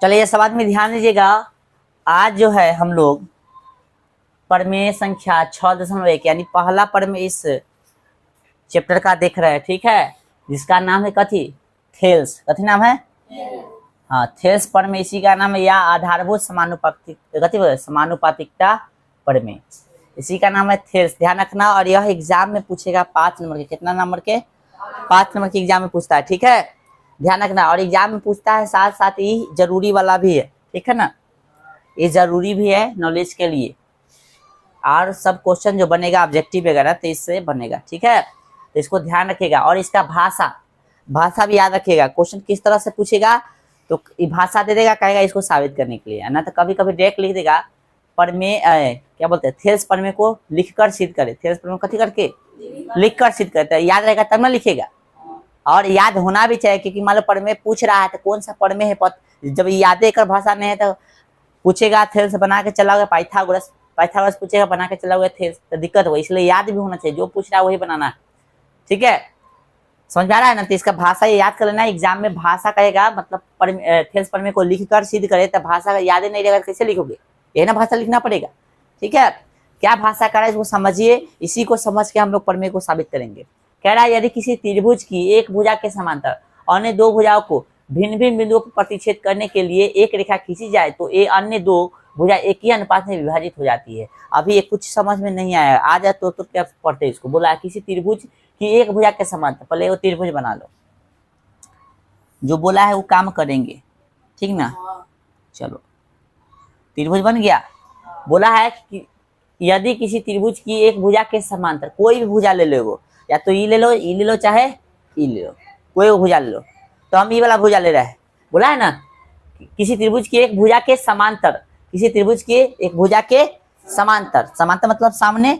चलिए सवाल में ध्यान दीजिएगा। आज जो है हम लोग प्रमेय संख्या 6.1 यानी पहला प्रमेय इस चैप्टर का देख रहे हैं, ठीक है, जिसका नाम है कथी, थेल्स। कथी नाम है? हाँ, थेल्स प्रमेय, इसी का नाम है, या आधारभूत समानुपातिकता प्रमेय, इसी का नाम है थेल्स। ध्यान रखना। और यह एग्जाम में पूछेगा 5 नंबर के। कितना नंबर के? 5 नंबर के एग्जाम में पूछता है, ठीक है, ध्यान रखना। और एग्जाम में पूछता है साथ साथ ही जरूरी वाला भी है, ठीक है ना, ये जरूरी भी है नॉलेज के लिए। और सब क्वेश्चन जो बनेगा ऑब्जेक्टिव वगैरह तो इससे बनेगा, ठीक है, तो इसको ध्यान रखिएगा। और इसका भाषा भी याद रखिएगा। क्वेश्चन किस तरह से पूछेगा तो भाषा दे देगा, कहेगा इसको साबित करने के लिए, ना तो कभी कभी डायरेक्ट लिख देगा प्रमेय, क्या बोलते हैं, थेल्स प्रमेय को लिखकर सिद्ध करे। थेल्स प्रमेय कथी करके लिखकर सिद्ध करते हैं, याद रहेगा तब ना लिखेगा। और याद होना भी चाहिए, क्योंकि मान लो प्रमेय पूछ रहा है तो कौन सा प्रमेय है, जब याद कर भाषा नहीं है तो पूछेगा थेल्स बना के चला गया, पाइथागोरस पूछेगा बना के चला गया थेल्स, तो दिक्कत होगा। इसलिए याद भी होना चाहिए, जो पूछ रहा है वही बनाना है, ठीक है, समझ में आ रहा है ना। तो इसका भाषा याद कर लेना। एग्जाम में भाषा कहेगा, मतलब थेल्स प्रमेय को लिखकर सिद्ध करे, तो भाषा याद ही नहीं रहेगा, कैसे लिखोगे, यही ना भाषा लिखना पड़ेगा, ठीक है। क्या भाषा कर रहा है इसको समझिए, इसी को समझ के हम लोग प्रमेय को साबित करेंगे। कह रहा है यदि किसी त्रिभुज की एक भुजा के समांतर अन्य दो भुजाओं को भिन्न भिन्न बिंदुओं पर प्रतिच्छेद करने के लिए एक रेखा खींची जाए तो ये अन्य दो भुजा एक ही अनुपात में विभाजित हो जाती है। अभी ये कुछ समझ में नहीं आया, आ जाए तो क्या पढ़ते इसको। बोला किसी त्रिभुज की एक भुजा के समांतर, पहले वो त्रिभुज बना लो, जो बोला है वो काम करेंगे, ठीक ना। चलो त्रिभुज बन गया। बोला है कि यदि किसी त्रिभुज की एक भुजा के समांतर, कोई भी भुजा ले लो, या तो ई ले लो चाहे ई ले लो, कोई भुजा ले लो, तो हम ई वाला भुजा ले रहे हैं। बोला है ना किसी त्रिभुज की एक भुजा के समांतर, किसी त्रिभुज की एक भुजा के समांतर मतलब सामने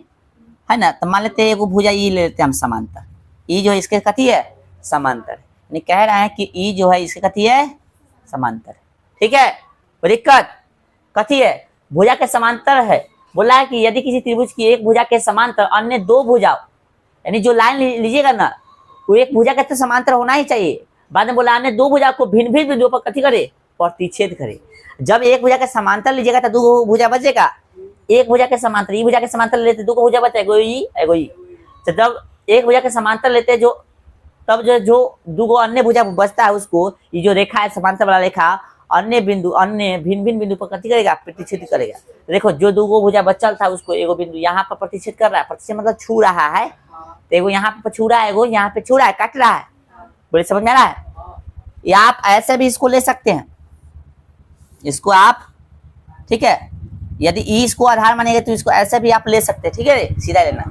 है ना, तो मान लेते हैं एक भुजा ई ले लेते हैं हम समांतर, ई जो है इसके कथी है, समांतर, यानी कह रहा है कि ई जो है इसके कथी है, समांतर, ठीक है। दिक्कत कथी है, भुजा के समांतर है। बोला है कि यदि किसी त्रिभुज की एक भुजा के समांतर अन्य दो भुजाओं, यानी जो लाइन लीजिएगा ना वो एक भुजा के तो समांतर होना ही चाहिए। बाद में बोला अन्य दो भुजा को भिन्न भिन्न बिंदुओं पर कथी करे, प्रतिच्छेद करे। जब एक भुजा के समांतर लीजिएगा तो दो भुजा बचेगा, एक भुजा के समांतर, ई भुजा के समांतर लेते दो भुजा बचेगा, एगो ई। तो जब एक भुजा के समांतर लेते जो, तब जो दो अन्य भुजा बचता है उसको, ये जो रेखा है समांतर वाला रेखा, अन्य भिन्न भिन्न बिंदु पर कथी करेगा, प्रतिच्छेद करेगा। देखो जो दो भुजा बचल था उसको एगो बिंदु यहाँ पर प्रतिच्छेद कर रहा है, प्रतिच्छेद मतलब छू रहा है, तो एगो यहाँ पे छू रहा है, एगो यहाँ पे छू रहा है, काट रहा है। बोले समझ में आ रहा है। या आप ऐसे भी इसको ले सकते हैं, इसको आप, ठीक है, यदि ई इसको आधार मानेंगे तो इसको ऐसे भी आप ले सकते हैं, ठीक है, सीधा लेना।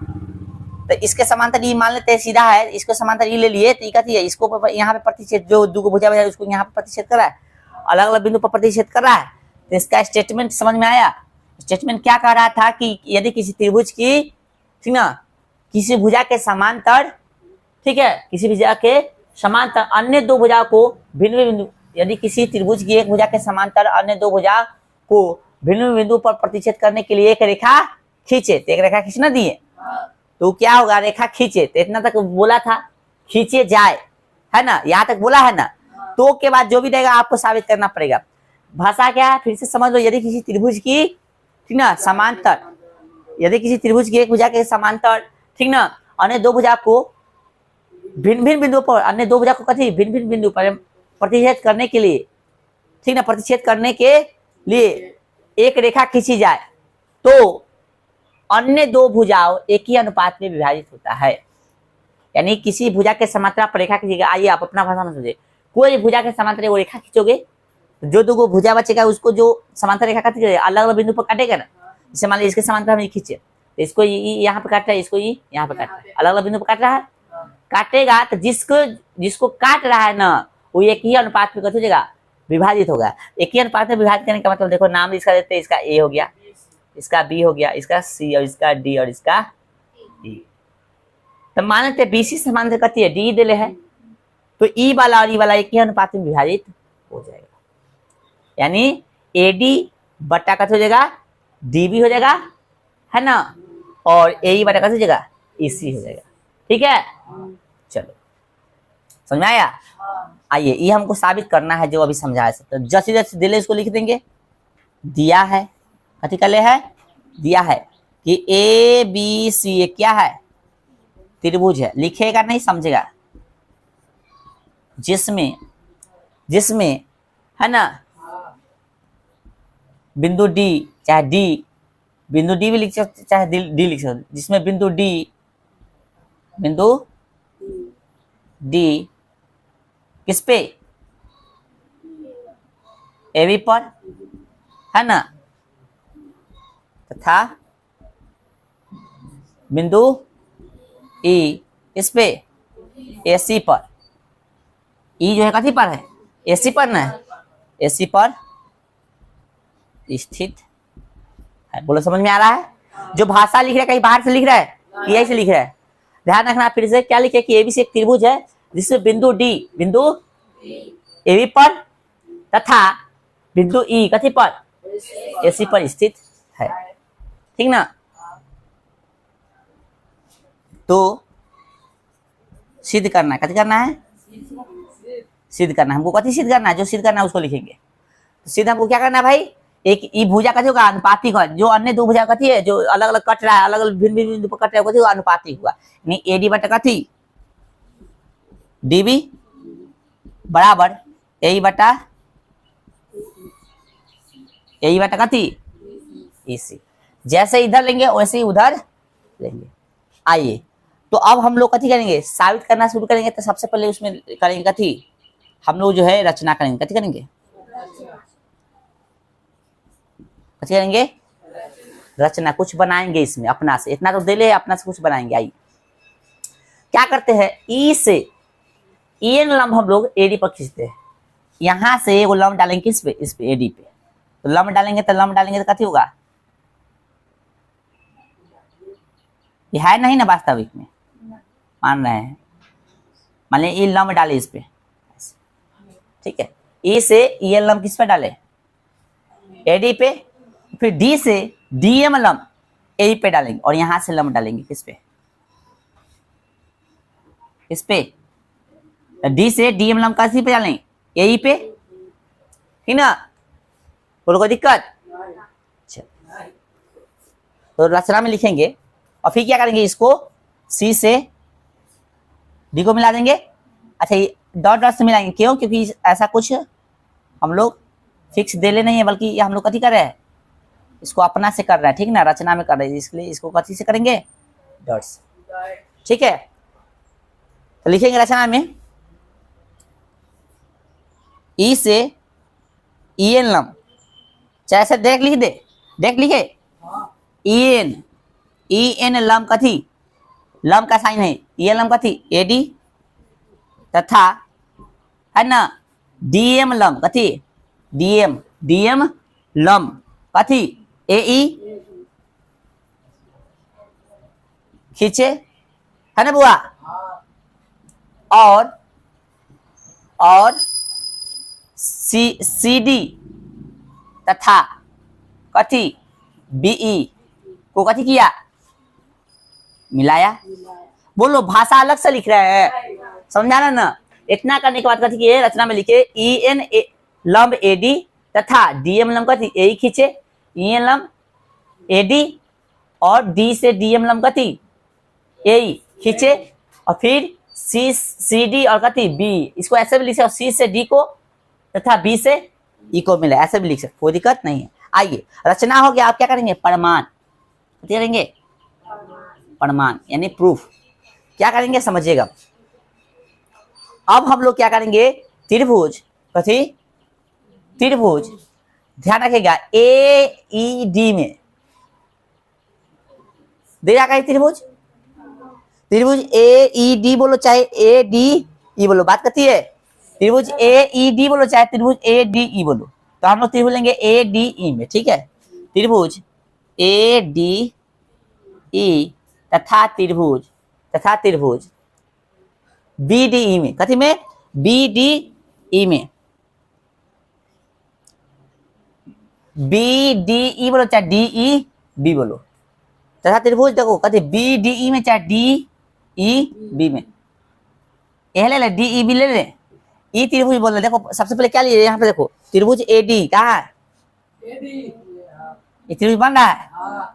तो इसके समांतर ई मान लेते हैं, सीधा है, इसको समांतर ई ले लिए तो कथी है, इसको यहाँ पे प्रतिच्छेद, जो दो भुजा बचा उसको यहाँ पे प्रतिच्छेद कर रहा है, अलग अलग बिंदु पर प्रतिच्छेद कर रहा है। तो इसका स्टेटमेंट समझ में आया। स्टेटमेंट क्या कह रहा था कि यदि किसी त्रिभुज की, ठीक ना, किसी भुजा के समांतर, ठीक है, किसी भुजा के समांतर अन्य दो भुजा को भिन्न बिंदु, यदि किसी त्रिभुज की एक भुजा के समांतर अन्य दो भुजा को भिन्न बिंदु पर प्रतिच्छेद करने के लिए एक रेखा खींचे, तो एक रेखा खींचना दिए तो क्या होगा, रेखा खींचे, तो इतना तक बोला था, खींचे जाए, है ना, यहाँ तक बोला है ना। तो के बाद जो भी रहेगा आपको साबित करना पड़ेगा। भाषा क्या है फिर से समझ लो। यदि किसी त्रिभुज की, ठीक ना, समांतर, यदि किसी त्रिभुज की एक भुजा के समांतर, ठीक ना, अन्य दो भुजा को भिन्न भिन्न बिंदुओं पर, अन्य दो भुजा को कथी, भिन्न भिन्न बिंदु पर प्रतिच्छेद करने के लिए, ठीक ना, प्रतिच्छेद करने के लिए एक रेखा खींची जाए तो अन्य दो भुजाओं एक ही अनुपात में विभाजित होता है। यानी किसी भुजा के समांतर आप रेखा खींचेगा, आइए आप अपना भाषा में समझिए, कोई भुजा के समांतर वो रेखा खींचोगे तो जो दो भुजा बचेगा उसको जो समांतर रेखा काटेगा, अलग अलग बिंदु पर काटेगा ना। जैसे मान लीजिए इसके समांतर हम खींचे, तो इसको यहाँ पे काट रहा है, इसको यहाँ पे काट रहा है, अलग अलग बिंदु पर काट रहा है, काटेगा तो जिसको काट रहा है ना वो एक ही अनुपात में कट हो जाएगा, विभाजित होगा। एक ही अनुपात में विभाजित करने का मतलब देखो, नाम इसका देते हैं, इसका ए हो गया, इसका बी हो गया, इसका सी, और इसका डी, और इसका डी। तो मान लेते बीसी समांतर कथी है, डी दिले है, तो ई वाला और ई वाला एक ही अनुपात में विभाजित हो जाएगा। यानी एडी बट्टा कट हो जाएगा, डी भी हो जाएगा, है ना, और ए बट्टा कट हो जाएगा, ईसी हो जाएगा, ठीक है। चलो समझ में आया। आइए ये हमको साबित करना है जो अभी समझाया से। तो जैसे जैसे दिले इसको लिख देंगे। दिया है कथी कले है दिया है कि ए बी सी ये क्या है त्रिभुज है। लिखेगा नहीं समझेगा। जिसमें जिसमें है ना बिंदु डी चाहे डी बिंदु डी भी लिख सकते चाहे डी लिख सकते। जिसमें बिंदु डी किस पे ए बी पर है ना तथा बिंदु ई इस पे एसी पर। ई जो है कथी पर है एसी पर ना एसी पर स्थित है। बोलो समझ में आ रहा है। जो भाषा लिख रहा है कहीं बाहर से लिख रहा है यही से लिख रहा है। ध्यान रखना फिर से क्या लिखे कि एबीसी एक त्रिभुज है जिसमें बिंदु ए बी पर तथा बिंदु ई कथी पर एसी पर स्थित है। ठीक ना। तो सिद्ध करना है कथी करना है सिद्ध करना है हमको कथी सिद्ध करना है जो सिद्ध करना है उसको लिखेंगे। तो सिद्ध हमको क्या करना है भाई एक ई भुजा कथी होगा अनुपातिक होगा। जो अन्य दो भुजा कथी है जो अलग अलग कट रहा है अलग अलग भिन्न भिन्न बिंदु पर कट रहा है कथी होगा अनुपातिक हुआ। यानी एडी बटा कथी डीबी बराबर ए बटा कथी एसी। जैसे इधर लेंगे वैसे ही उधर लेंगे। आइए तो अब हम लोग कथी करेंगे साबित करना शुरू करेंगे। तो सबसे पहले उसमें करेंगे कथी हम लोग जो है रचना करेंगे। कथी करेंगे रचना कुछ बनाएंगे इसमें अपना से। इतना तो दे ले अपना से कुछ बनाएंगे। आइए क्या करते हैं ई से एन लंब हम लोग एडी पर खींचते हैं। यहां से वो लंब डालेंगे किस पे इस पे एडी पे। तो लंब डालेंगे तो कथी होगा ये है नहीं ना वास्तविक में मान रहे हैं। मान लिया ये लंब डाले इस पे ठीक है। ई से ये लंब किस पे डाले एडी पे। फिर डी से डीएम लंब ए पे डालेंगे और यहां से लंब डालेंगे किस पे इस पे। डी से डीएम लंब किस पे डालेंगे ए पे ठीक ना। बोलो कोई दिक्कत। तो रचना में लिखेंगे और फिर क्या करेंगे इसको सी से डी को मिला देंगे। अच्छा ये डॉट डॉट से मिलाएंगे क्यों क्योंकि ऐसा कुछ हम लोग फिक्स दे ले नहीं है बल्कि ये हम लोग कथी कर रहे हैं इसको अपना से कर रहे हैं ठीक ना रचना में कर रहे हैं इसलिए इसको कथी से करेंगे डॉट से। ठीक है तो लिखेंगे रचना में ई से ई एन लंब चाहे ऐसे डायरेक्ट लिख दे डायरेक्ट लिखे ई एन लंब कथी लंब का साइन है ई एन लंब कथी एडी तथा है ना डीएम लंब कथी डीएम लंब कथी एई खींचे है ना बुआ। और सी डी तथा कथी बीई को कथी किया मिलाया। बोलो भाषा अलग से लिख रहे हैं समझाना ना। इतना करने के बाद कथी किए रचना में लिखे ई एन लंब एडी तथा डीएम लंब कथी ए खींचे ई एन लंब एडी और डी से डीएम लंब कथी ए खींचे और फिर सी डी और कथी बी इसको ऐसे भी लिख सकते सी से डी को तथा बी से ई को मिला ऐसे भी लिख सकते कोई दिक्कत नहीं है। आइए रचना हो गया आप क्या करेंगे प्रमाण करेंगे प्रमाण यानी प्रूफ क्या करेंगे समझिएगा। अब हम लोग क्या करेंगे त्रिभुज कथी त्रिभुज ध्यान रखिएगा ए ई डी में दे जाएगा त्रिभुज ए ई डी बोलो चाहे ए डी ई बोलो बात करती है। त्रिभुज ए ई डी बोलो चाहे त्रिभुज ए डी ई बोलो तो हम लोग त्रिभुज लेंगे ए डी ई में ठीक है। त्रिभुज ए डी ई तथा त्रिभुज बी डी ई में कथी में बी डी ई में बी डी ई बोलो चाहे डी ई बी बोलो तथा त्रिभुज देखो कथी बी डी ई में चाहे डी ई बी में यह ले डी ई बी ले ई त्रिभुज बोल रहे, देखो सबसे पहले क्या लिए यहाँ पे, देखो त्रिभुज एडी कहाँ है, ये त्रिभुज बन रहा है।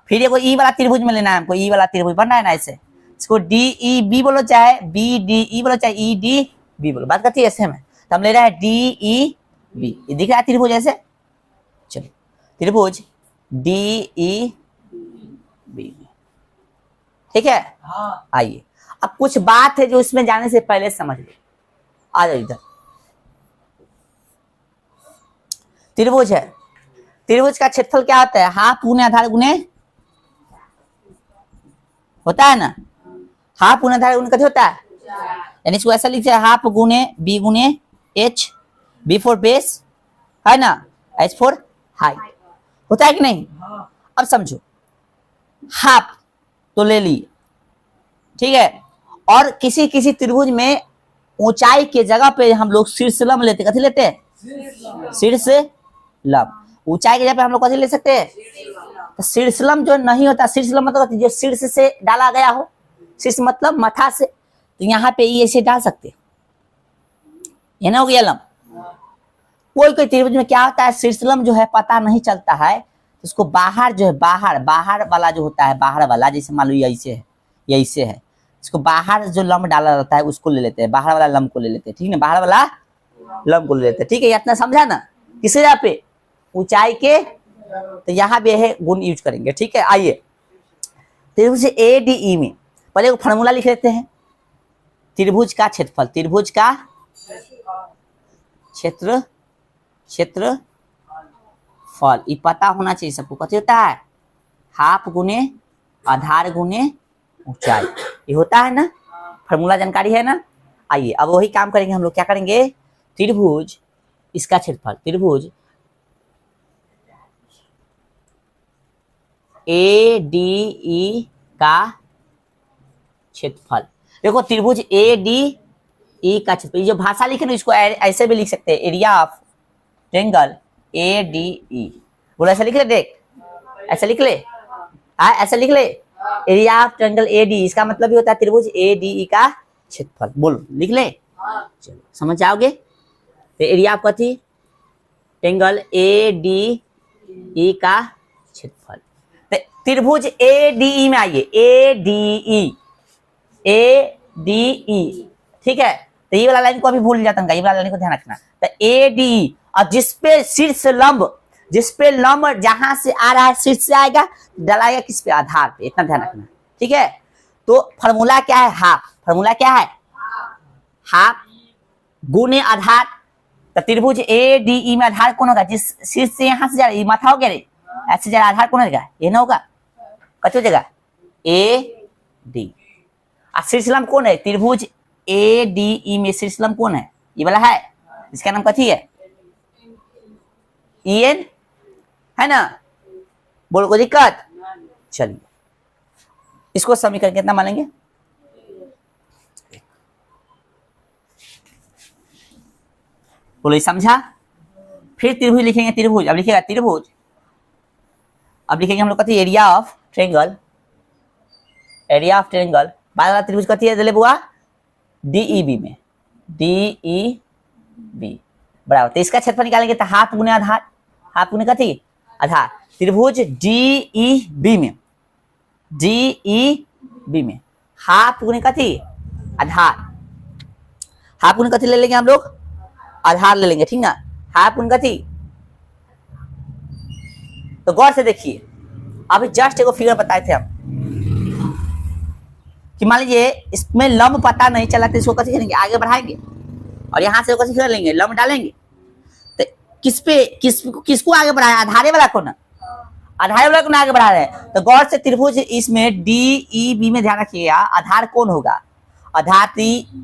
फिर ये कोई ई वाला त्रिभुज में लेना है हमको, ई वाला त्रिभुज बन रहा है ना ऐसे, इसको डी ई बी बोलो चाहे बी डी ई बोलो चाहे ई डी बी बोलो, बात करती है ऐसे में। तो हम ले रहे हैं डी ई बी, ये दिख रहा है त्रिभुज ऐसे। चलो त्रिभुज डी ई बी, ठीक है। आइए अब कुछ बात है जो इसमें जाने से पहले समझ लो। आ जाओ इधर, त्रिभुज है, त्रिभुज का क्षेत्रफल क्या होता है, हाफ गुने आधार गुने होता है ना, हाफ गुने आधार गुने कथी होता है, यानी इसको ऐसा लिखते हैं हाफ गुने बी गुने एच, बी फॉर बेस है ना, एच फॉर हाइट, होता है कि नहीं। अब समझो हाफ तो ले ली, ठीक है, और किसी किसी त्रिभुज में ऊंचाई के जगह पे हम लोग शीर्ष लंब लेते, कथी लेते हैं, शीर्ष लंब। ऊंचाई की जगह पे हम लोग कथी ले सकते हैं, तो शीर्ष लंब जो नहीं होता, शीर्ष लंब मतलब जो शीर्ष से डाला गया हो, शीर्ष मतलब माथा से, तो यहाँ पे ये ऐसे डाल सकते, ये ना हो गया लंब। कोई कोई त्रिभुज में क्या होता है, शीर्ष लंब जो है पता नहीं चलता है, तो उसको बाहर जो है, बाहर वाला जो होता है, बाहर वाला, जैसे मान लो ये ऐसे है, ये ऐसे है, इसको बाहर जो लंब डाला रहता है उसको ले लेते हैं, बाहर वाला लंब को ले लेते हैं, ठीक है, बाहर वाला लंब को ले लेते हैं, ठीक है, इतना समझा ना। किस जगह पे, ऊंचाई के, तो यहाँ भी है गुण यूज करेंगे, ठीक है। आइए त्रिभुज ए डी ई में पहले एक फॉर्मूला लिख लेते हैं, त्रिभुज का क्षेत्रफल, त्रिभुज का क्षेत्रफल, ये पता होना चाहिए सबको, कथी होता है, हाफ गुने आधार गुने ऊंचाई, ये होता है ना, फॉर्मूला जानकारी है ना। आइए अब वही काम करेंगे हम लोग, क्या करेंगे, त्रिभुज इसका क्षेत्रफल, त्रिभुज ए डी ई का क्षेत्रफल। देखो त्रिभुज ए डी ई का क्षेत्रफल, जो भाषा लिखे ना इसको ऐसे भी लिख सकते हैं, area of triangle A D E, बोलो ऐसा लिख ले, देख ऐसा लिख ले, ऐसा लिख ले, area of triangle A D, इसका मतलब भी होता है त्रिभुज ए डी ई का क्षेत्रफल, बोलो लिख ले। चलो समझ जाओगे, तो एरिया ऑफ कथी, ट्रायंगल ए डी ई का क्षेत्रफल। त्रिभुज ए डी ई में आइए, ए डी ई, ठीक है, तो ये वाला लाइन को अभी भूल जाता हूँ, ये वाला लाइन को ध्यान रखना, तो ए डी ई, और जिसपे शीर्ष लंब, जिसपे लंब जहां से आ रहा है शीर्ष से आएगा, डलाएगा किस पे, आधार पे, इतना ध्यान रखना, ठीक है। तो फॉर्मूला क्या है, हाफ, फॉर्मूला क्या है, हाफ गुने आधार, तो त्रिभुज ए डी ई में आधार कौन होगा, जिस शीर्ष से यहां से जा रहा है, माथा हो गया रे, ऐसे जा रहा आधार कौन होगा, ये ना होगा, कथी हो जाएगा, ए डी, और शीर्ष लंब कौन है, त्रिभुज ए डी ई में शीर्ष लंब कौन है, ये वाला है, इसका नाम कथी है, ई एन है ना, बोलो कोई दिक्कत। चलिए इसको समीकरण कितना मानेंगे, बोलो समझा। फिर त्रिभुज लिखेंगे, त्रिभुज अब लिखेगा त्रिभुज, अब लिखेंगे हम लोग कथी, area of triangle, area of triangle, बाद वाला त्रिभुज कथी है, दिले बुआ डीई बी में, डीई बी बराबर, तो इसका क्षेत्रफल निकालेंगे, तो हाफ गुने आधार, हाफ गुने कथी आधार, त्रिभुज डीई बी में, डीई बी में हाफ गुने कथी आधार, हाफ गुने कथी ले लेंगे हम लोग, आधार ले लेंगे, ठीक ना, हाफ गुने कथी। तो गौर से देखिए, अभी जस्ट एक फिगर बताए थे हम कि मान लीजिए इसमें लंब पता नहीं चला, तो इसको कैसे करेंगे, आगे बढ़ाएंगे और यहाँ से कैसे कर लेंगे, लंब डालेंगे, तो किसको आगे बढ़ाए, आधारे वाला को ना, आधार वाला को आगे बढ़ा रहे हैं। तो गौर से त्रिभुज इसमें डी ई बी में ध्यान रखिएगा, आधार कौन होगा, आधार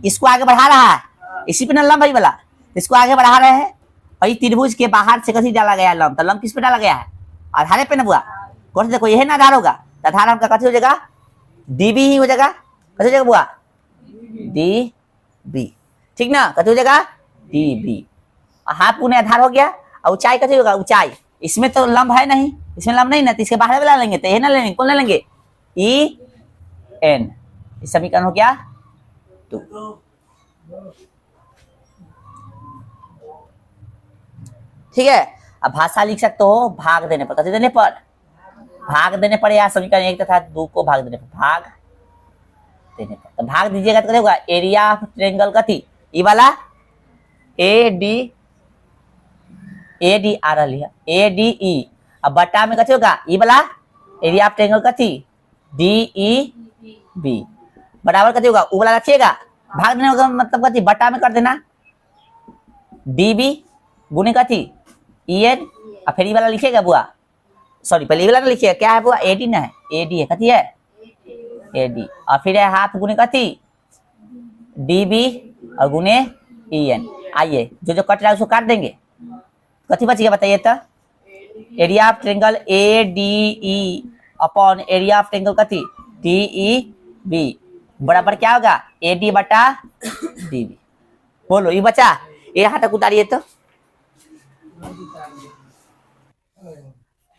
इसको आगे बढ़ा रहा है, इसी पे ना लंब भाई वाला, इसको आगे बढ़ा रहे हैं, और त्रिभुज के बाहर से कथी डाला गया है लंब, तो लंब किस पे डाला गया है, आधारे पे ना हुआ, कौन से देखो यही ना आधार होगा, तो आधार हमका कथी हो जाएगा, डी बी ही हो जाएगा, कथी हो जाएगा बुआ, डी बी, ठीक ना, कथी हो जाएगा, डी बी, हाफ गुने आधार हो गया, और ऊंचाई कथी होगा, ऊंचाई, इसमें तो लंब है नहीं, इसमें लंब नहीं ना, तो इसके बाहर वाला लेंगे, तो ये ना लेंगे, कौन ले लेंगे, ई एन, इस समीकरण हो गया 2। ठीक है। अब भाषा लिख सकते हो भाग देने पर, कथी देने पर, भाग देने पर, या समीकरण 1 तथा 2 को भाग देने पर, भाग देने पर। तो भाग दीजिएगा तो होगा एरिया ऑफ ट्रायंगल कथी, ई वाला ए डी आ रही है, ए डी ई। अब बटा में कथी होगा, ई वाला एरिया ऑफ ट्रायंगल कथी, डी ई बी, बराबर कथी होगा, ऊ वाला रखिएगा, भाग देने का मतलब कथी, बटा में कर देना, डी बी गुने कथी, ई एन, और फिर ई वाला लिखिएगा बुआ, सॉरी पहले ई वाला ना लिखिएगा, क्या है बुआ, ए डी ना है, ए डी है, कथी है, ए डी, और फिर है हाफ गुने कथी, डी बी, और गुने ई एन। आइए जो जो कट रहा है उसको काट देंगे, कथी बचेगा बताइए तो, area of triangle A D E upon area of triangle कथी, डी ई बी, बराबर क्या होगा, ए डी बटा डी बी। बोलो ये बचा, ये यहाँ तक उतारिए तो,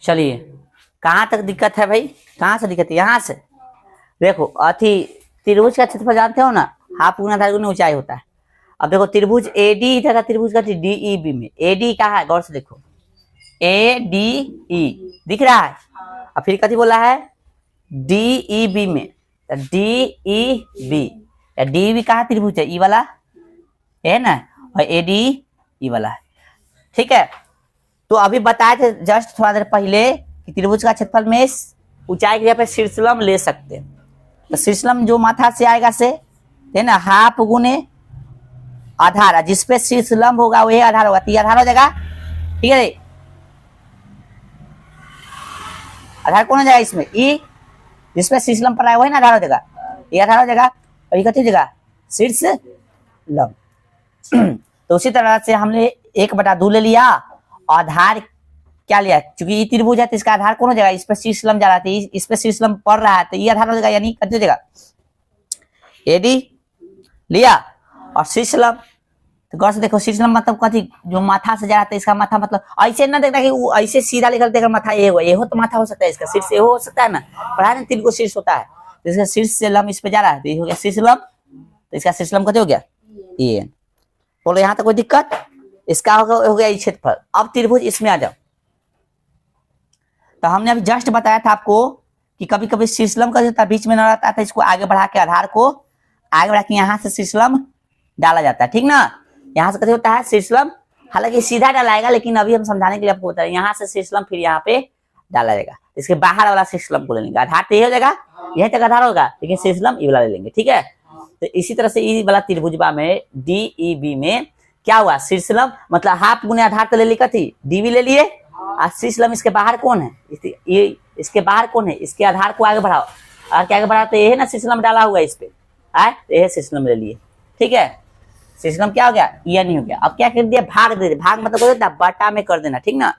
चलिए कहाँ तक दिक्कत है भाई, कहाँ से दिक्कत है, यहाँ से देखो, अथी त्रिभुज का क्षेत्रफल जानते हो ना, हाफ गुना आधार गुना ऊंचाई होता है। अब देखो त्रिभुज ए डी तथा त्रिभुज का डी ई बी में, ए डी क्या है गौर से देखो, ए डी ई दिख रहा है, और फिर कथी बोला है, डी ई बी में, D E B, D B कहा त्रिभुज है, ई वाला है ना, और ए डी ई वाला है, ठीक है। तो अभी बताए थे जस्ट थोड़ा देर पहले कि त्रिभुज का क्षेत्रफल में ऊंचाई के जगह पे शीर्षलम ले सकते हैं, तो शीर्षलम जो माथा से आएगा से है ना, हाफ गुने आधार, जिसपे शीर्षलम होगा वही आधार होगा, तो ये आधार हो जाएगा, ठीक है। आधार कौन हो जाएगा इसमें, ई, जिसपे शीर्षलम पर आया वही ना आधार हो जाएगा, ये आधार हो जाएगा, और ये कथी हो जाएगा, शीर्षलम। तो उसी तरह से हमने 1/2 ले लिया, आधार क्या लिया, चूंकि ये त्रिभुज है तो इसका आधार कौन हो जाएगा, इस पर शीर्षलम जा रहा था, इस पर शीर्षलम पड़ रहा है, तो ये आधार हो जाएगा, यानी कथी हो जाएगा, एडी लिया और शीर्षलम। तो गौर से देखो शीर्षलम मतलब कथी, जो माथा से जा रहा था, इसका माथा मतलब ऐसे ना देखना कि वो ऐसे सीधा लिखल देगा माथा ये हो, ये हो तो माथा हो सकता है, इसका शीर्ष ये हो सकता है ना, पढ़ा ना तीन को शीर्ष होता है, तो इसका शीर्ष से लम इस पे जा रहा है, तो ये हो गया शीर्षलम, तो इसका शीर्षलम कथी हो गया, ये। बोलो यहाँ तक कोई दिक्कत, इसका हो गया क्षेत्रफल। अब त्रिभुज इसमें आ जाओ, तो हमने अभी जस्ट बताया था आपको कि कभी कभी शीर्षलम का जो बीच में न रहता था, इसको आगे बढ़ा के आधार को आगे बढ़ा के यहाँ से शीर्षलम डाला जाता है, ठीक ना, यहाँ से कथी होता है शीर्षलम, हालांकि सीधा डालाएगा, लेकिन अभी हम समझाने के लिए आपको बता रहे हैं, यहाँ से शीर्षलम फिर यहाँ पे डाला जाएगा, इसके बाहर वाला शीर्षलम को ले लेंगे, आधार तो ये हो जाएगा, यहीं तक आधार होगा, लेकिन शीर्षलम ई वाला ले लेंगे, ठीक है। तो इसी तरह से ई वाला त्रिभुजबा में डी ई बी में क्या हुआ, शीर्षलम मतलब हाफ गुने आधार तो ले ली कथी, डी बी ले लिए, और शीर्षलम इसके बाहर कौन है, ये इसके बाहर कौन है, इसके आधार को आगे बढ़ाओ, और क्या आगे बढ़ाओ, तो ये है ना शीर्षलम डाला हुआ इस पे, आए तो ये शीर्षलम ले लिए, ठीक है। शीर्षलम क्या हो गया, ये नहीं हो गया। अब क्या कर दिया, भाग दे, भाग मतलब कर देना, बटा में कर देना, ठीक ना।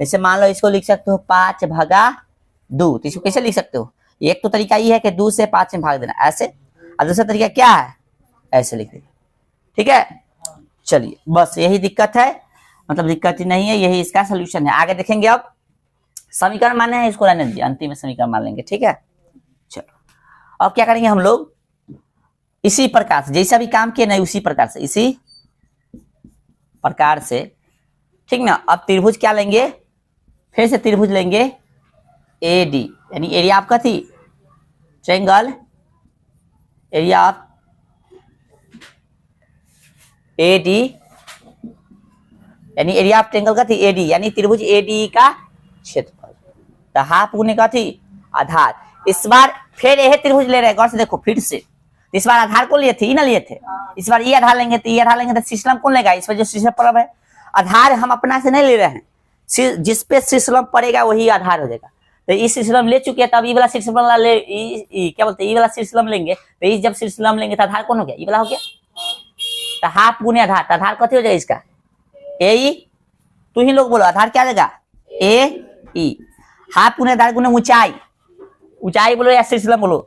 जैसे मान लो इसको लिख सकते हो 5/2, तो इसको कैसे लिख सकते हो, एक तो तरीका ये है कि 2 से 5 में भाग देना ऐसे, और दूसरा तरीका क्या है, ऐसे लिख देना, ठीक है। चलिए बस यही दिक्कत है, मतलब दिक्कत ही नहीं है, यही इसका सोल्यूशन है। आगे देखेंगे, अब समीकरण माने हैं, इसको रहने दीजिए, अंतिम में समीकरण मान लेंगे, ठीक है। चलो अब क्या करेंगे हम लोग, इसी प्रकार से जैसा भी काम किए नहीं उसी प्रकार से, इसी प्रकार से, ठीक ना। अब त्रिभुज क्या लेंगे, फिर से त्रिभुज लेंगे ए डी, यानी एरिया ऑफ कथी, triangle, area of A D, यानी एरिया ऑफ ट्रायंगल कथी, ए डी, यानी त्रिभुज ए डी का क्षेत्रफल, तो हाफ गुने कथी आधार। इस बार फिर यह त्रिभुज ले रहे हैं, गौर से देखो फिर से, इस बार आधार को लिए थे, ये ना लिए थे, इस बार ये आधार लेंगे, तो ये आधार लेंगे, तो शीर्षलम कौन लेगा, इस पर जो शीर्षलम पड़ा है, आधार हम अपना से नहीं ले रहे हैं, जिसपे शीर्षलम पड़ेगा वही आधार हो जाएगा। तो इस शीर्षलम ले चुके हैं, तब ये वाला शीर्षलम ले, क्या बोलते हैं, ये वाला शीर्षलम लेंगे, तो ये जब शीर्षलम लेंगे तो आधार कौन हो गया, ये वाला हो गया, तो हाफ गुने आधार, तो आधार कथी हो जाएगा इसका, ए ई, तू ही लोग बोलो आधार क्या देगा, ए ई, हाफ गुने आधार गुने ऊंचाई, ऊंचाई बोलो या शीर्षलम बोलो,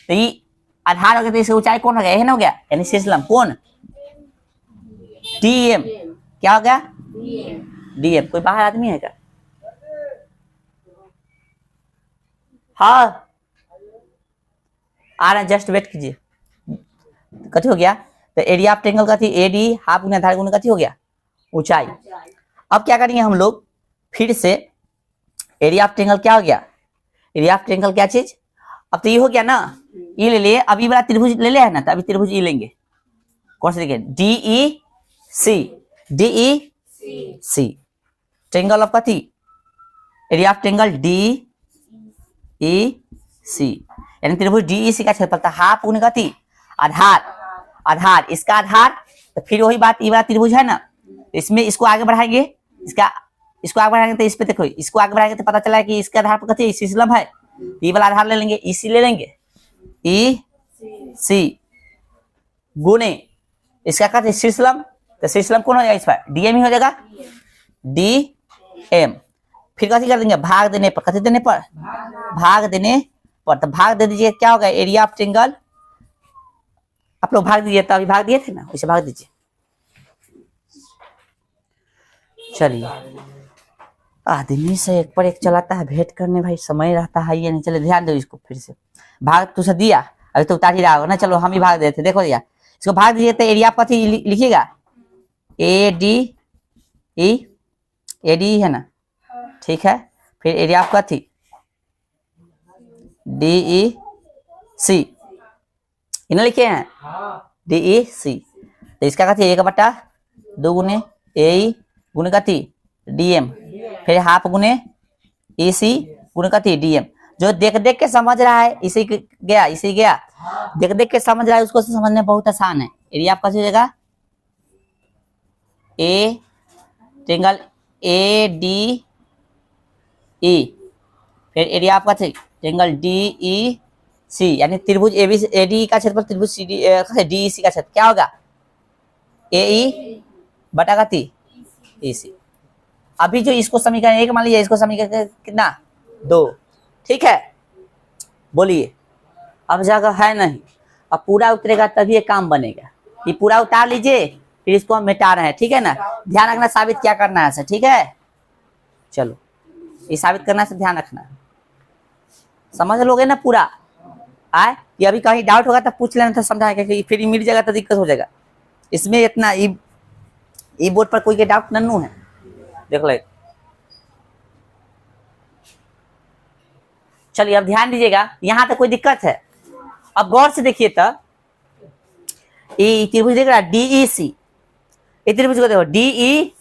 तो ये आधार हो गया, तो इससे ऊंचाई कौन हो गया, यही ना हो गया, यानी शीर्षलम कौन, डी एम, क्या हो गया, डी एम। कोई बाहर आदमी है क्या, हाँ आ रहे हैं, जस्ट वेट कीजिए। कथी हो गया, तो एरिया ऑफ ट्रायंगल कथी, ए डी, हाफ गुने आधार गुने कथी हो गया, ऊंचाई। अब क्या करेंगे हम लोग, फिर से एरिया ऑफ ट्रायंगल क्या हो गया, एरिया ऑफ ट्रायंगल क्या चीज, अब तो ये हो गया ना, ये ले लिए, अभी वाला त्रिभुज ले लिया है ना, तो अभी त्रिभुज ये लेंगे, कौन सा देखिए, DEC, DEC, ट्रायंगल ऑफ कथी, एरिया ऑफ ट्रायंगल DEC, यानी त्रिभुज DEC का क्षेत्रफल था हाफ गुने कथी, आधार, आधार, इसका आधार, तो फिर वही बात, ये वाला त्रिभुज है ना, इसमें इसको आगे बढ़ाएंगे, इसको आगे बढ़ाएंगे तो इस पे देखो, इसको आगे बढ़ाएंगे तो पता चला कि इसके आधार पर कथी शीर्षलंब है, ये वाला आधार ले लेंगे, इसी ले लेंगे, EC गुने इसका कहते शीर्षलंब, तो शीर्षलंब कौन हो जाएगा, इस पर DM ही हो जाएगा, DM, फिर कथी कर देंगे, भाग देने पर, कथी देने पर, भाग देने पर, तो भाग दे दीजिए, क्या होगा, एरिया ऑफ ट्रायंगल, आप लोग भाग दीजिए, तो अभी भाग दिए थे ना, उसे भाग दीजिए। चलिए, आदमी से एक पर एक चलाता है, भेंट करने भाई समय रहता है ये नहीं, चले ध्यान दो इसको, फिर से भाग तुझे दिया, अभी तो उतार ही रहा होगा ना, चलो हम ही भाग देते, देखो दिया, इसको भाग दीजिए, तो एरिया कथी लिखिएगा, ADE, है ना, ठीक है, फिर एरिया ऑफ कथी, DEC, इन्हें लिखे हैं, DEC, तो इसका कथी 1/2 गुने AE गुने कथी DM, फिर हाफ गुने EC गुने कथी DM, जो देख देख के समझ रहा है इसी गया, इसी गया, देख देख के समझ रहा है उसको समझने बहुत आसान है। एरिया आपका हो जाएगा A ट्रायंगल ADE, फिर एरिया आपका ट्रायंगल DEC, यानी त्रिभुज ADE का क्षेत्रफल त्रिभुज DEC का क्षेत्र क्या होगा, AE बटा कथी EC। अभी जो इसको समीकरण 1 मान लीजिए, इसको समीकरण कितना 2, ठीक है, बोलिए, अब जगह है नहीं, अब पूरा उतरेगा तभी ये काम बनेगा, ये पूरा उतार लीजिए, फिर इसको हम मिटा रहे हैं, ठीक है ना, ध्यान रखना साबित क्या करना है, ठीक है, चलो ये साबित करना से ध्यान रखना, समझ लोगे ना पूरा, आए ये अभी कहीं डाउट होगा तो पूछ लेना, तो समझाएगा कि फिर मिल जाएगा तो दिक्कत हो जाएगा, इसमें इतना ई बोर्ड पर कोई के डाउट नन्नू है, देख ले। चलिए अब ध्यान दीजिएगा, यहां तक कोई दिक्कत है, अब गौर से देखिए, तो ये त्रिभुज देख रहा है DEC, ये त्रिभुज को देखो DE,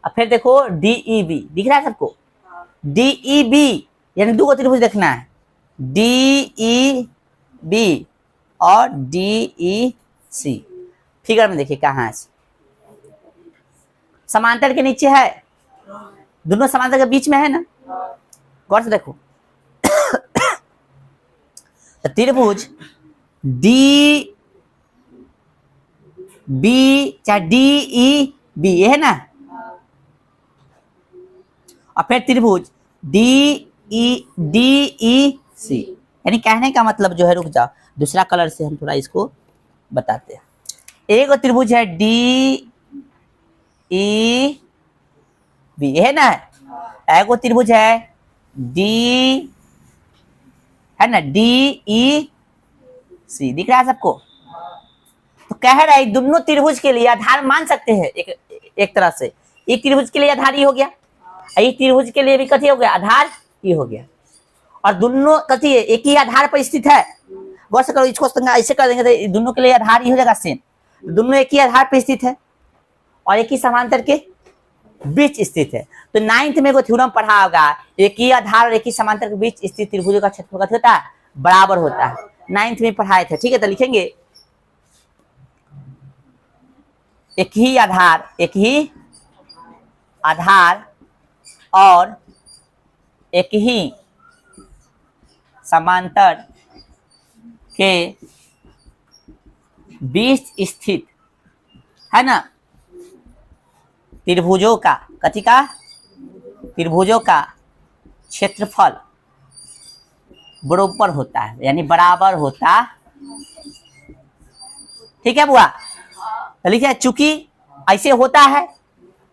अब फिर देखो DEB, दिख रहा है सबको, DEB, यानी 2 त्रिभुज देखना है, DEB और DEC, फिगर में देखिए कहाँ है, समांतर के नीचे है, दोनों समांतर के बीच में है ना, गौर से देखो, तो त्रिभुज DB चाहे DEB, ये है ना, और फिर त्रिभुज DEC, यानी कहने का मतलब जो है, रुक जाओ दूसरा कलर से हम थोड़ा इसको बताते हैं, एक त्रिभुज है DEB, है ना, एक त्रिभुज है है ना DEC, दिख रहा है सबको, तो कह रहा है दोनों त्रिभुज के लिए आधार मान सकते हैं, एक तरह से, एक त्रिभुज के लिए आधार ये हो गया, एक त्रिभुज के लिए भी कथी हो गया, आधार ये हो गया, और दोनों कथी है, एक ही आधार पर स्थित है, गौर से करो, इसको ऐसे कर देंगे तो दोनों के लिए आधार ये हो जाएगा सेम, दोनों एक ही आधार पर स्थित है और एक ही समांतर के बीच स्थित है, तो 9th में को थ्योरम पढ़ा होगा, एक ही आधार और एक ही समांतर के बीच स्थित त्रिभुजों का क्षेत्रफल कथी होता है, बराबर होता है, 9th में पढ़ाए थे, ठीक है, तो लिखेंगे एक ही आधार और एक ही समांतर के बीच स्थित है ना, त्रिभुजों का कथी का, त्रिभुजों का क्षेत्रफल बराबर होता है, यानी बराबर होता, ठीक है बुआ, लिखिए, चूंकि ऐसे होता है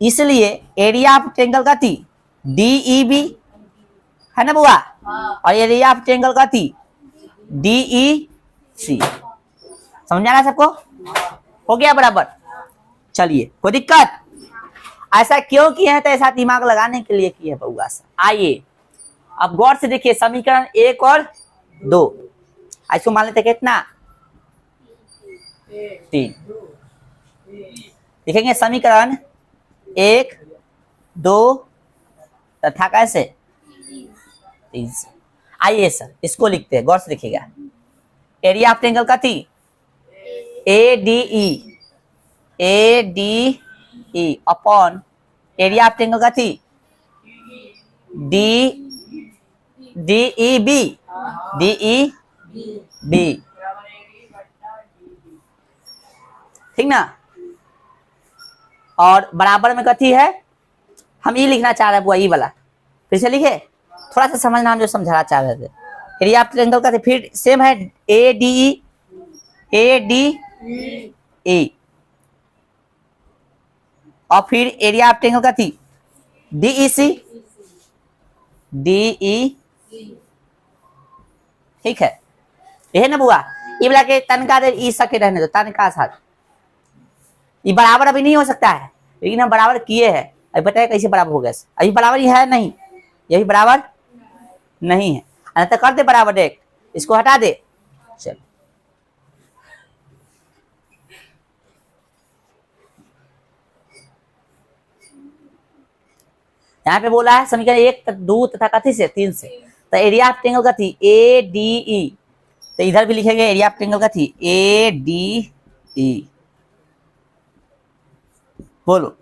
इसलिए एरिया ऑफ ट्रायंगल कथी DEB है ना बुआ, और एरिया ऑफ ट्रायंगल कथी DEC, समझ आ रहा है सबको, हो गया बराबर, चलिए कोई दिक्कत, ऐसा क्यों किए हैं? तो ऐसा दिमाग लगाने के लिए किए बउआ सा। आइए अब गौर से देखिए समीकरण 1 और 2, इसको मान लेते कितना 3। लिखेंगे समीकरण 1 2 तथा कैसे 3 से। आइए सर इसको लिखते हैं, गौर से देखिएगा। एरिया ऑफ ट्रायंगल का थी ADE upon area of triangle का थी DEB ठीक ना। और बराबर में कथी है, हम ये लिखना चाह रहे हैं बुआ ई वाला, फिर से लिखे थोड़ा सा समझना, हम जो समझाना चाह रहे थे। एरिया ऑफ ट्रायंगल का फिर सेम है ADE और फिर एरिया ऑफ ट्रायंगल का थी DEC ठीक है, यही ना बुआ। ये बोला के तनका दे ई सके रहने दो, तनका साथ ये बराबर अभी नहीं हो सकता है, लेकिन हम बराबर किए हैं। अभी बताए कैसे बराबर हो गया, अभी बराबर ही है नहीं, यही बराबर नहीं है, अन्यथा कर दे बराबर डायरेक्ट, इसको हटा दे। चल यहाँ पे बोला है समीकरण 1 2 तथा कथी से 3 से। तो एरिया ऑफ ट्रायंगल का थी ADE, तो इधर भी लिखेंगे एरिया ऑफ ट्रायंगल का थी ADE, बोलो।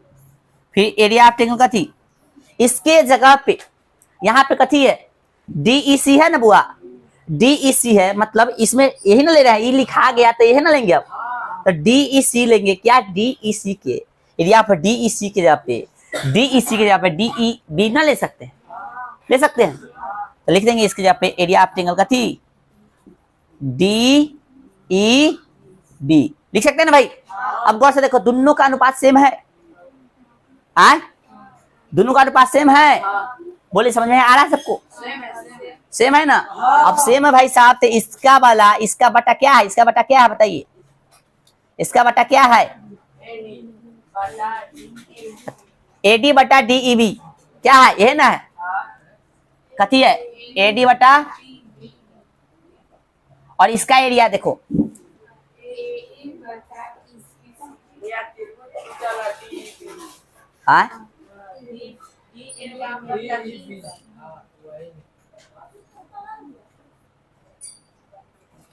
फिर एरिया ऑफ ट्रायंगल का थी, इसके जगह पे यहाँ पे कथी है DEC है ना बुआ, DEC है, मतलब इसमें यही ना ले रहे हैं, ये लिखा गया तो यही ना लेंगे अब, तो DEC लेंगे। क्या DEC के एरिया पर DEC के जगह पे DEB ना ले सकते हैं, ले सकते हैं, तो लिख देंगे इसके जगह पे एरिया ऑफ ट्रायंगल का थी DEB, लिख सकते हैं ना भाई। अब गौर से देखो दोनों का अनुपात सेम है, दोनों का अनुपात सेम है, बोले समझ में आ रहा है सबको, सेम है ना। अब सेम है भाई साहब, तो इसका वाला इसका बटा क्या है, इसका बटा क्या है बताइए, इसका बटा क्या है AD बटा DEB, क्या है यह ना है, कथी है AD बटा, और इसका एरिया देखो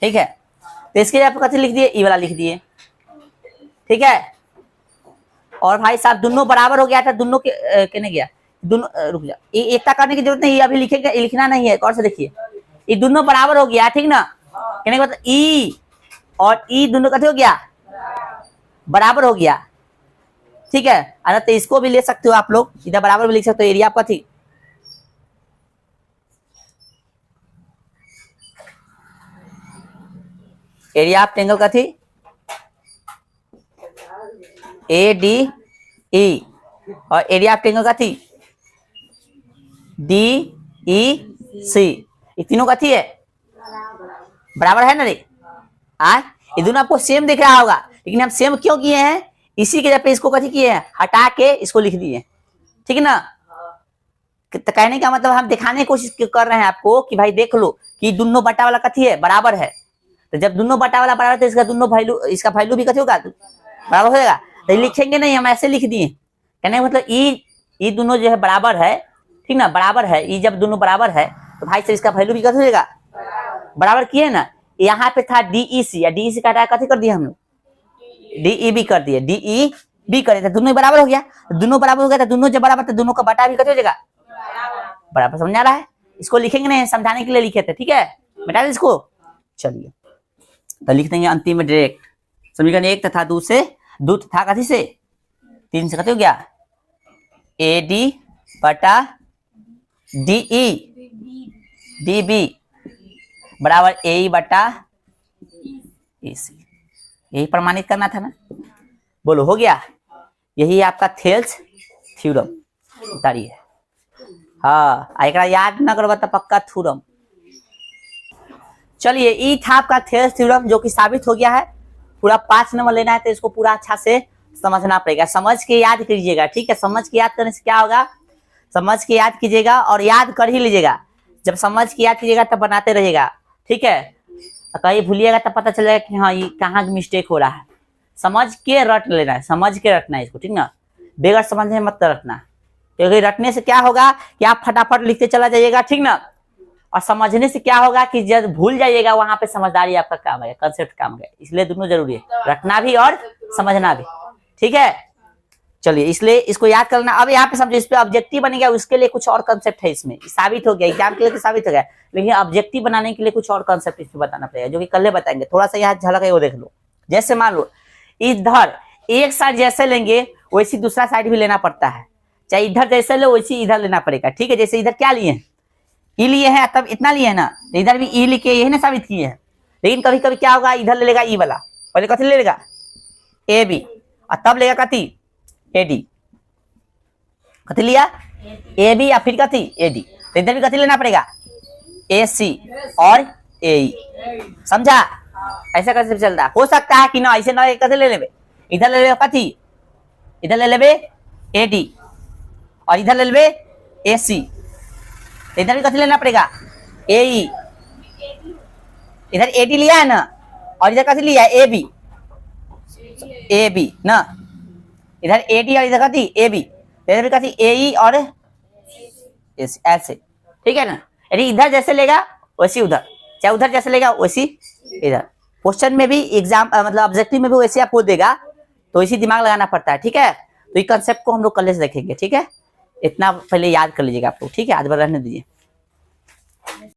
ठीक है। तो इसके लिए आप कथी लिख दिए, ई वाला लिख दिए, ठीक है। और भाई साहब दोनों बराबर हो गया था, दोनों के कहने गया दोनों, रुक जा, एकता करने की जरूरत नहीं, अभी लिखेगा, लिखना नहीं है, और से देखिए ये दोनों बराबर हो गया, ठीक ना। कहने का मतलब ई और ई दोनों कथी हो गया, बराबर हो गया, ठीक है। अरे तो इसको भी ले सकते हो आप लोग, इधर बराबर भी लिख सकते हो, एरिया आपका थी एरिया ऑफ ट्रायंगल का थी ADE और एरिया ऑफ ट्रायंगल का थी DEC, ये तीनों का थी है, बराबर है ना रे। ये दोनों आपको सेम दिख रहा होगा, लेकिन हम सेम क्यों किए हैं, इसी के जगह पे इसको कथी किए हैं, हटा के इसको लिख दिए, ठीक है ना। तो कहने का मतलब हम दिखाने की कोशिश कर रहे हैं आपको कि भाई देख लो कि दोनों बटा वाला कथी है, बराबर है। तो जब दोनों बटा वाला बराबर तो इसका दोनों वैल्यू, इसका वैल्यू भी कथी होगा, बराबर हो जाएगा। तो लिखेंगे नहीं, हम ऐसे लिख दिए, कहने का मतलब ई दोनों जो है बराबर है, ठीक ना, बराबर है, ई जब दोनों बराबर है तो भाई से इसका वैल्यू भी कथी हो जाएगा, बराबर किए ना। यहाँ पे था DEC, या DEC का कथी कर दिया हम लोग, DEB कर दिए, DEB कर दिया, दोनों बराबर हो गया, दोनों बराबर हो गया, तो दोनों जब बराबर तो दोनों का बटा भी कथी हो जाएगा, बराबर। समझ आ रहा है, इसको लिखेंगे नहीं, समझाने के लिए लिखे थे, ठीक है, बता दे इसको। चलिए तो लिख देंगे अंतिम में डायरेक्ट समीकरण 1 तथा 2 से, 2 तथा कथी से 3 से कथी हो गया, AD बटा DEB बराबर AE बटा EC, यही प्रमाणित करना था ना, बोलो हो गया। यही आपका थेल्स थ्योरम, उतारिए। हाँ एक याद ना करवा तो पक्का थ्योरम। चलिए ई था आपका थेल्स थ्योरम, जो कि साबित हो गया है। पूरा 5 नंबर लेना है तो इसको पूरा अच्छा से समझना पड़ेगा, समझ के याद कीजिएगा, ठीक है। समझ के याद करने से क्या होगा, समझ के याद कीजिएगा और याद कर ही लीजिएगा। जब समझ के याद कीजिएगा तब बनाते रहिएगा, ठीक है। कहीं भूलिएगा तब पता चलेगा कि हाँ ये कहाँ मिस्टेक हो रहा है। समझ के रट लेना है, समझ के रटना है इसको, ठीक ना। बेगर समझने मत रटना, क्योंकि रटने से क्या होगा कि आप फटाफट लिखते चला जाइएगा, ठीक ना। और समझने से क्या होगा कि जब भूल जाइएगा वहां पे समझदारी आपका काम है, कंसेप्ट काम है। इसलिए दोनों जरूरी है, रटना भी और समझना भी, ठीक है। चलिए इसलिए इसको याद करना। अब यहाँ पे समझो, इस पे ऑब्जेक्टिव बनेगा, उसके लिए कुछ और कंसेप्ट है इसमें, साबित हो गया एग्जाम के लिए तो साबित हो गया, लेकिन ऑब्जेक्टिव बनाने के लिए कुछ और कंसेप्ट इसमें बताना पड़ेगा, जो कि कल बताएंगे। थोड़ा सा यहाँ झलक है वो देख लो। जैसे मान लो इधर एक साइड जैसे लेंगे वैसी दूसरा साइड भी लेना पड़ता है, चाहे इधर जैसे लो वैसी इधर लेना पड़ेगा, ठीक है। जैसे इधर क्या लिए हैं, ई लिए हैं, तब इतना लिए है ना, इधर भी ई लिखे यही ना साबित किए हैं। लेकिन कभी कभी क्या होगा, इधर ले लेगा ई वाला, पहले कथी ले लेगा ए बी, और तब लेगा कथी ए डी, कथी लिया ए बी या फिर कथी ए डी। तो इधर भी कथी लेना पड़ेगा ए सी और ए ई, समझा। ऐसा कैसे चलता हो सकता है कि ना ऐसे ना कथी ले लेबे, इधर ले लेबे कथी, इधर ले लेबे ए डी और इधर ले लेबे ए सी। इधर भी कथी लेना पड़ेगा ए ई, इधर ए डी लिया है ना, और इधर कथी लिया है ए बी ना, इधर ए डी और इधर कथी ए बी, इधर भी कथी ए ई और ऐसे, ठीक है ना। यदि इधर जैसे लेगा वैसी उधर, चाहे उधर जैसे लेगा वैसी इधर। क्वेश्चन में भी एग्जाम मतलब ऑब्जेक्टिव में भी वैसे आपको देगा, तो इसी दिमाग लगाना पड़ता है, ठीक है। तो ये कंसेप्ट को हम लोग कल से देखेंगे, ठीक है। इतना पहले याद कर लीजिएगा आप लोग, ठीक है। आज बार रहने दीजिए।